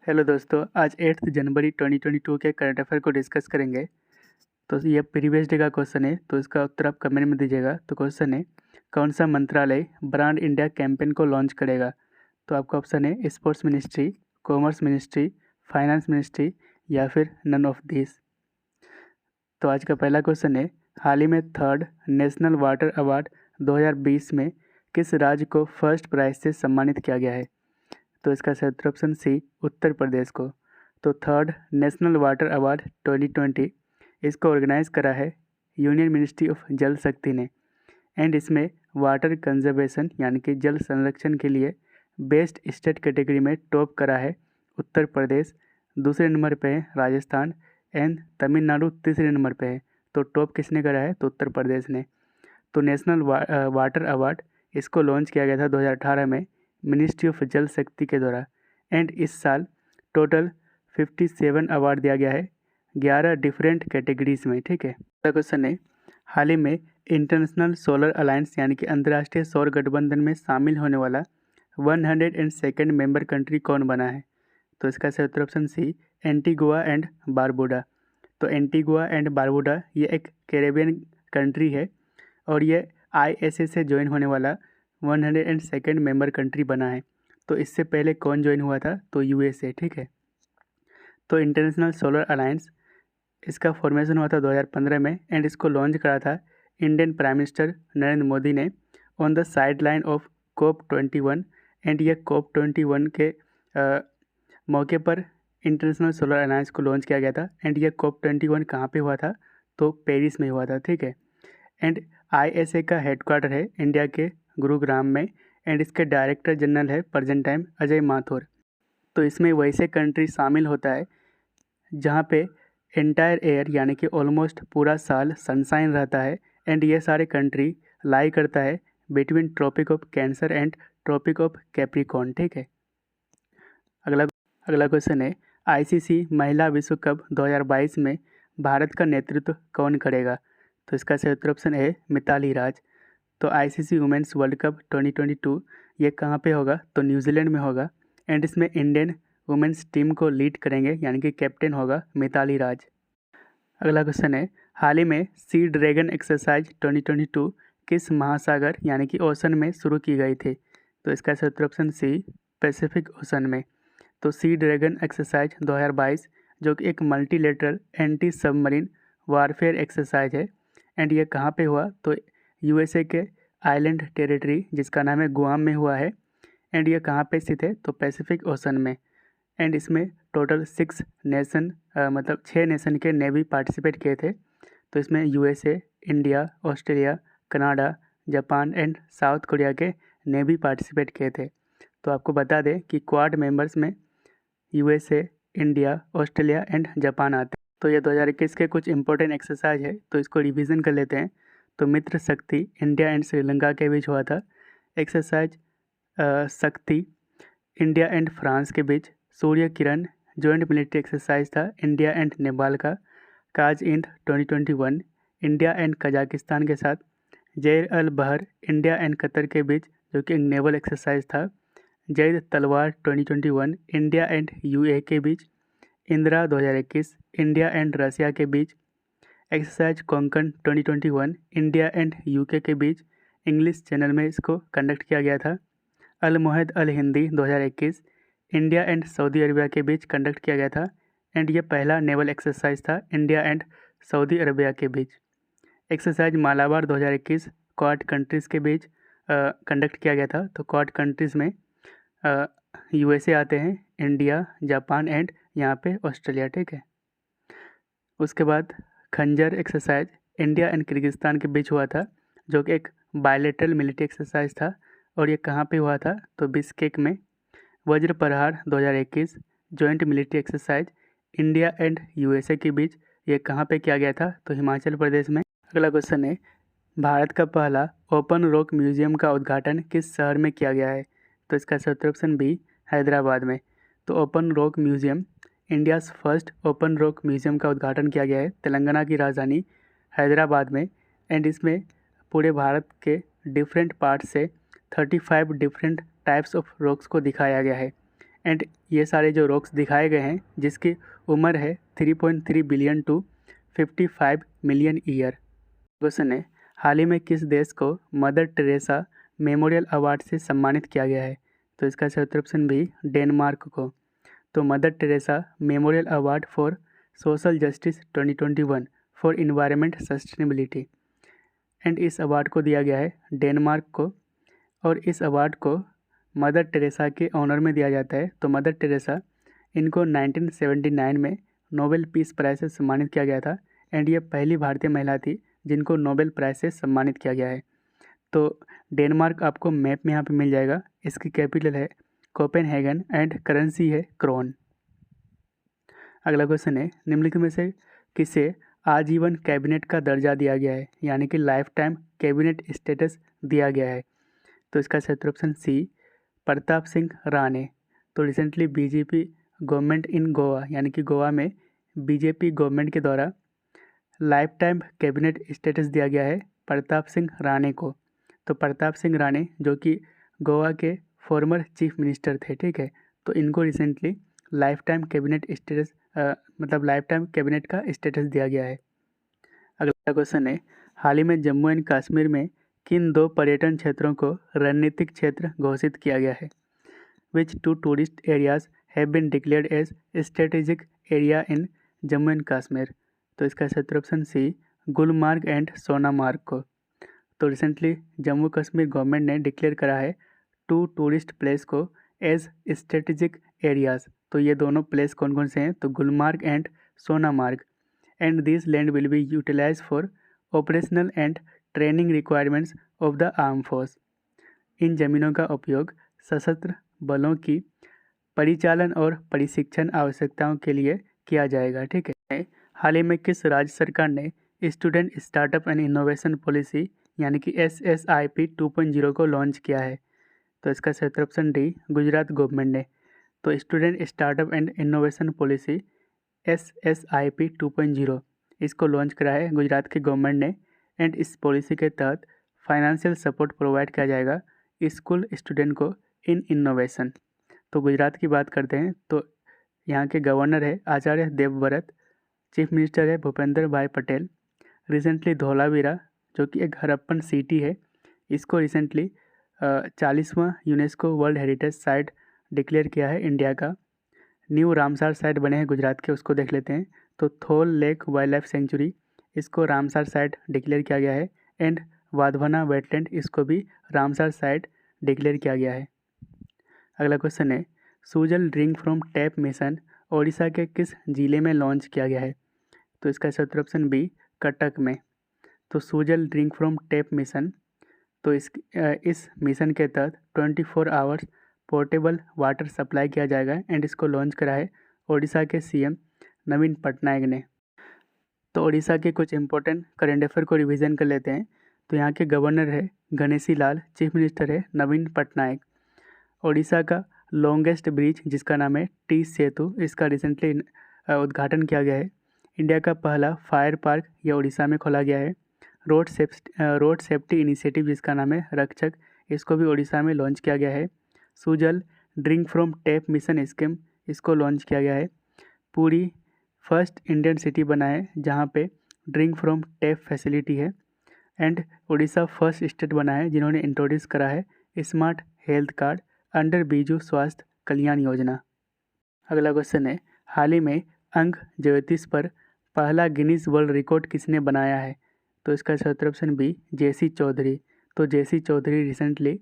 Hello दोस्तों, आज 8 जनवरी 2022 के करंट अफेयर को डिस्कस करेंगे। तो ये प्रीवियस डे का क्वेश्चन है, तो इसका उत्तर आप कमेंट में दीजिएगा। तो क्वेश्चन है, कौन सा मंत्रालय ब्रांड इंडिया कैंपेन को लॉन्च करेगा? तो आपका ऑप्शन है sports ministry, commerce ministry, finance ministry या फिर नन ऑफ दिस। तो आज का पहला क्वेश्चन है, हाल ही में 3rd नेशनल वाटर अवार्ड 2020 में किस राज्य को फर्स्ट प्राइज से सम्मानित किया गया है? तो इसका सही उत्तर ऑप्शन सी, उत्तर प्रदेश को। तो 3rd नेशनल वाटर अवार्ड 2020 इसको ऑर्गेनाइज करा है यूनियन मिनिस्ट्री ऑफ जल शक्ति ने। एंड इसमें वाटर कंजर्वेशन यानी कि जल संरक्षण के लिए बेस्ट स्टेट कैटेगरी में टॉप करा है उत्तर प्रदेश, दूसरे नंबर पे है राजस्थान एंड तमिलनाडु तीसरे नंबर पे है। तो टॉप किसने करा है? तो उत्तर प्रदेश ने। तो नेशनल वाटर अवार्ड इसको लॉन्च किया गया था 2018 में मिनिस्ट्री ऑफ जल शक्ति के द्वारा। एंड इस साल टोटल 57 अवार्ड दिया गया है 11 डिफरेंट कैटेगरीज में। ठीक है। अगला क्वेश्चन है, हाल ही में इंटरनेशनल सोलर अलायंस यानी कि अंतर्राष्ट्रीय सौर गठबंधन में शामिल होने वाला 102nd मेंबर कंट्री कौन बना है? तो इसका सही उत्तर option C, Antigua and Barbuda. तो एंटीगुआ एंड बारबुडा ये एक कैरेबियन कंट्री है और ये ISA से ज्वाइन होने वाला 102nd मेंबर कंट्री बना है। तो इससे पहले कौन ज्वाइन हुआ था? तो USA। ठीक है। तो इंटरनेशनल सोलर अलायंस इसका फॉर्मेशन हुआ था 2015 में एंड इसको लॉन्च करा था Indian prime minister Narendra Modi ने on the side line of COP21। And ये COP21 के मौके पर इंटरनेशनल सोलर अलायंस को लॉन्च किया गया था। एंड ये COP21 कहाँ पे हुआ था? तो पेरिस में हुआ था। ठीक है। एंड ISA का हेडक्वार्टर है इंडिया के गुरुग्राम में एंड इसके डायरेक्टर जनरल है प्रेजेंट टाइम अजय माथुर। तो इसमें वैसे कंट्री शामिल होता है जहाँ पे एंटायर एयर यानी कि ऑलमोस्ट पूरा साल सनशाइन रहता है। एंड ये सारे कंट्री लाई करता है between Tropic of Cancer and Tropic of Capricorn. ठीक है। अगला क्वेश्चन है, ICC महिला विश्व कप 2022 में भारत का नेतृत्व कौन करेगा? तो इसका सही उत्तर ऑप्शन है मिताली राज। तो ICC वुमेन्स वर्ल्ड कप 2022 ये कहाँ पे होगा? तो न्यूजीलैंड में होगा। एंड इसमें इंडियन वुमेन्स टीम को लीड करेंगे यानी कि कैप्टन होगा मिताली राज। अगला क्वेश्चन है, हाल ही में सी ड्रैगन एक्सरसाइज 2022 किस महासागर यानी कि ओशन में शुरू की गई थी? तो इसका सही उत्तर ऑप्शन सी, पैसिफिक ओशन में। तो सी ड्रैगन एक्सरसाइज 2022 जो कि एक multilateral anti submarine warfare exercise है। एंड ये कहाँ पे हुआ? तो USA के आइलैंड टेरिटरी जिसका नाम है गुआम में हुआ है। एंड ये कहाँ पे स्थित है? तो पैसिफिक ओशन में। एंड इसमें टोटल 6 नेशन मतलब 6 नेशन के नेवी पार्टिसिपेट किए थे। तो इसमें USA, India, Australia, Canada, Japan and south Korea के नेवी पार्टिसिपेट किए थे। तो आपको बता दें कि क्वाड मेंबर्स में USA, India, Australia and Japan आते हैं। तो ये 2021 के कुछ इंपॉर्टेंट एक्सरसाइज है, तो इसको रिवीजन कर लेते हैं। तो मित्र शक्ति इंडिया एंड श्रीलंका के बीच हुआ था। एक्सरसाइज शक्ति इंडिया एंड फ्रांस के बीच। Surya Kiran joint military exercise था इंडिया एंड नेपाल का। काज इंड 2021 इंडिया एंड कजाकिस्तान के साथ। जैर अल बहर इंडिया एंड कतर के बीच जो कि नेवल एक्सरसाइज था। जैद तलवार 2021 इंडिया एंड UAE के बीच। इंदिरा 2021 इंडिया एंड रसिया के बीच। Exercise Konkan 2021 India and UK के बीच। इंग्लिश चैनल में इसको कंडक्ट किया गया था। Al Mohed Al Hindi 2021 India and Saudi Arabia के बीच कंडक्ट किया गया था। एंड ये पहला नेवल एक्सरसाइज था इंडिया एंड सऊदी अरबिया के बीच। एक्सरसाइज मालाबार 2021 क्वाड कंट्रीज़ के बीच कंडक्ट किया गया था। तो क्वाड कंट्रीज़ में USA आते हैं, इंडिया, जापान एंड यहाँ पे ऑस्ट्रेलिया। ठीक है। उसके बाद खंजर एक्सरसाइज इंडिया एंड किर्गिस्तान के बीच हुआ था जो कि एक बायलेटरल मिलिट्री एक्सरसाइज था। और ये कहाँ पे हुआ था? तो बिश्केक में। वज्र प्रहार 2021 joint military exercise India and USA के बीच। ये कहाँ पे किया गया था? तो हिमाचल प्रदेश में। अगला क्वेश्चन है, भारत का पहला ओपन रॉक म्यूजियम का उद्घाटन किस शहर में किया गया है? तो इसका सही उत्तर ऑप्शन बी, हैदराबाद में। तो open rock museum India's first open rock museum का उद्घाटन किया गया है तेलंगाना की राजधानी हैदराबाद में। एंड इसमें पूरे भारत के डिफरेंट पार्ट से 35 डिफरेंट टाइप्स ऑफ रॉक्स को दिखाया गया है। एंड ये सारे जो रॉक्स दिखाए गए हैं जिसकी उम्र है 3.3 billion to 55 million year. Question है, हाल ही में किस देश को मदर टेरेसा मेमोरियल अवार्ड से सम्मानित किया गया है? तो इसका सही उत्तर ऑप्शन बी, डेनमार्क को। तो mother Teresa memorial award for social justice 2021 for environment sustainability, and इस अवार्ड को दिया गया है डेनमार्क को। और इस अवार्ड को मदर टेरेसा के ऑनर में दिया जाता है। तो मदर टेरेसा इनको 1979 में नोबेल पीस प्राइज़ से सम्मानित किया गया था, एंड ये पहली भारतीय महिला थी जिनको नोबेल प्राइज़ से सम्मानित किया गया है। तो डेनमार्क आपको मैप में यहाँ पे मिल जाएगा। इसकी कैपिटल है कोपेनहेगन एंड करेंसी है क्रोन। अगला क्वेश्चन है, निम्नलिखित में से किसे आजीवन कैबिनेट का दर्जा दिया गया है, यानी कि लाइफ टाइम कैबिनेट स्टेटस दिया गया है? तो इसका सही उत्तर ऑप्शन सी, प्रताप सिंह राणे। तो recently BJP government in Goa, यानी कि गोवा में बीजेपी गवर्नमेंट के द्वारा लाइफ टाइम कैबिनेट स्टेटस दिया गया है प्रताप सिंह राणे को। तो प्रताप सिंह राणे जो कि गोवा के फॉर्मर चीफ मिनिस्टर थे, ठीक है, तो इनको recently life time cabinet status मतलब लाइफ टाइम कैबिनेट का स्टेटस दिया गया है। अगला क्वेश्चन है, हाल ही में जम्मू एंड कश्मीर में किन 2 पर्यटन क्षेत्रों को रणनीतिक क्षेत्र घोषित किया गया है? Which 2 tourist areas have been declared as strategic area in Jammu and Kashmir? तो इसका सही उत्तर option C, Gulmarg and Sonamarg को। तो रिसेंटली जम्मू कश्मीर गवर्नमेंट ने डिक्लेयर करा है 2 टूरिस्ट प्लेस को एज स्ट्रेटेजिक एरियाज़। तो ये दोनों प्लेस कौन कौन से हैं? तो Gulmarg and Sonamarg. And this land will be utilize for operational and training requirements of the arm force. इन जमीनों का उपयोग सशस्त्र बलों की परिचालन और प्रशिक्षण आवश्यकताओं के लिए किया जाएगा, ठीक है। हाल ही में किस राज्य सरकार ने student startup and innovation policy यानी कि SSIP 2.0 को लॉन्च किया है? तो इसका सही उत्तर ऑप्शन डी, गुजरात गवर्नमेंट ने। तो student startup and innovation policy SSIP 2.0 इसको लॉन्च करा है गुजरात की गवर्नमेंट ने, एंड इस पॉलिसी के तहत फाइनेंशियल सपोर्ट प्रोवाइड किया जाएगा स्कूल स्टूडेंट को इन इनोवेशन। तो गुजरात की बात करते हैं तो यहाँ के गवर्नर है आचार्य देवव्रत, चीफ मिनिस्टर है भूपेंद्र भाई पटेल। रिसेंटली धौलावीरा जो कि एक हड़प्पन सिटी है, इसको रिसेंटली 40वां UNESCO world heritage site declare किया है इंडिया का। न्यू रामसार साइट बने हैं गुजरात के, उसको देख लेते हैं। तो थोल लेक वाइल्ड लाइफ सेंचुरी इसको रामसार साइट डिक्लेयर किया गया है, एंड वाधवाना वेटलैंड इसको भी रामसार साइट डिक्लेयर किया गया है। अगला क्वेश्चन है, Sujal drink from tap mission Odisha के किस जिले में लॉन्च किया गया है? तो इसका सही उत्तर ऑप्शन बी, कटक में। तो Sujal drink from tap mission, तो इस मिशन के तहत 24 आवर्स पोर्टेबल वाटर सप्लाई किया जाएगा, एंड इसको लॉन्च करा है ओडिशा के CM नवीन पटनायक ने। तो ओडिशा के कुछ इंपॉर्टेंट करेंट अफेयर को रिवीजन कर लेते हैं। तो यहाँ के गवर्नर है गणेशी लाल, चीफ मिनिस्टर है नवीन पटनायक। ओडिशा का लॉन्गेस्ट ब्रिज जिसका नाम है टी सेतु, इसका रिसेंटली उद्घाटन किया गया है। इंडिया का पहला फायर पार्क यह ओडिशा में खोला गया है। रोड सेफ्टी इनिशिएटिव जिसका नाम है रक्षक, इसको भी ओडिशा में लॉन्च किया गया है। Sujal drink from tap mission scheme इसको लॉन्च किया गया है। पूरी फर्स्ट इंडियन सिटी बना है जहाँ पे ड्रिंक फ्रॉम टैप फैसिलिटी है, एंड उड़ीसा फर्स्ट स्टेट बना है जिन्होंने इंट्रोड्यूस करा है smart health card under Biju स्वास्थ्य कल्याण योजना। अगला क्वेश्चन है, हाल ही में अंक ज्योतिष पर पहला गिनीज वर्ल्ड रिकॉर्ड किसने बनाया है? तो इसका सही उत्तर ऑप्शन बी, जेसी चौधरी। तो जेसी चौधरी रिसेंटली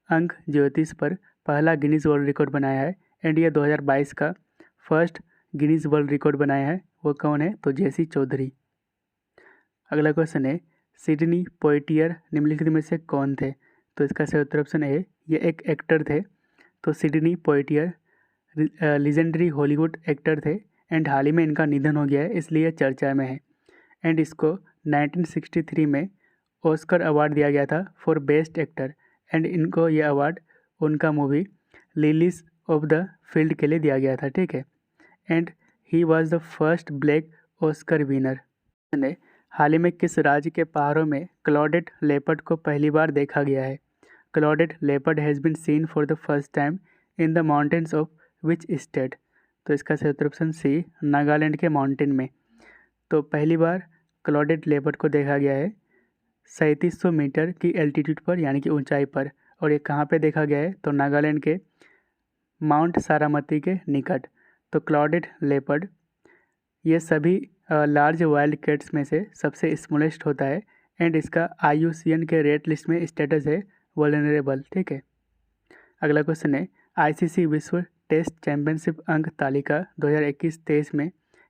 अंक ज्योतिष पर पहला गिनीज वर्ल्ड रिकॉर्ड बनाया है, एंड ये 2022 का फर्स्ट गिनीज वर्ल्ड रिकॉर्ड बनाया है। वो कौन है? तो जेसी चौधरी। अगला क्वेश्चन है, सिडनी पोइटियर निम्नलिखित में से कौन थे? तो इसका सही उत्तर ऑप्शन ए, ये एक एक्टर थे। तो सिडनी पोइटियर लीजेंडरी हॉलीवुड एक्टर थे, एंड हाल ही में इनका निधन हो गया है इसलिए चर्चा में है। एंड इसको 1963 में ऑस्कर अवार्ड दिया गया था फॉर बेस्ट एक्टर, एंड इनको ये अवार्ड उनका movie lilies of the field के लिए दिया गया था, ठीक है। And he was the first black Oscar winner. हाल ही में किस राज्य के पहाड़ों में क्लॉडेड लेपर्ड को पहली बार देखा गया है? Clouded leopard has been seen for the first time in the mountains of which state? तो इसका सही उत्तर ऑप्शन सी, नागालैंड के माउंटेन में। तो पहली बार क्लाउडेड लेपर्ड को देखा गया है 3700 मीटर की एल्टीट्यूड पर, यानी कि ऊंचाई पर। और ये कहाँ पे देखा गया है? तो नागालैंड के माउंट सारामती के निकट। तो क्लाउडेड लेपर्ड ये सभी लार्ज वाइल्ड कैट्स में से सबसे स्मॉलेस्ट होता है एंड इसका IUCN के रेड लिस्ट में स्टेटस है वल्नरेबल। ठीक है। अगला क्वेश्चन है, ICC विश्व टेस्ट चैंपियनशिप अंक तालिका 2021-23 में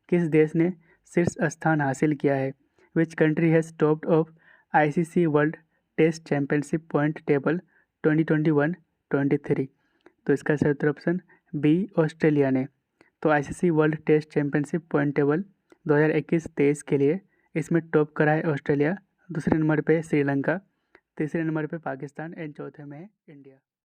किस देश ने शीर्ष स्थान हासिल किया है? Which country has topped of ICC World Test Championship point table 2021-23? तो इसका सही उत्तर ऑप्शन बी, ऑस्ट्रेलिया ने। तो ICC World Test Championship point table 2021-23 के लिए इसमें टॉप करा है ऑस्ट्रेलिया, दूसरे नंबर पे श्रीलंका, तीसरे नंबर पे पाकिस्तान एंड चौथे में है इंडिया।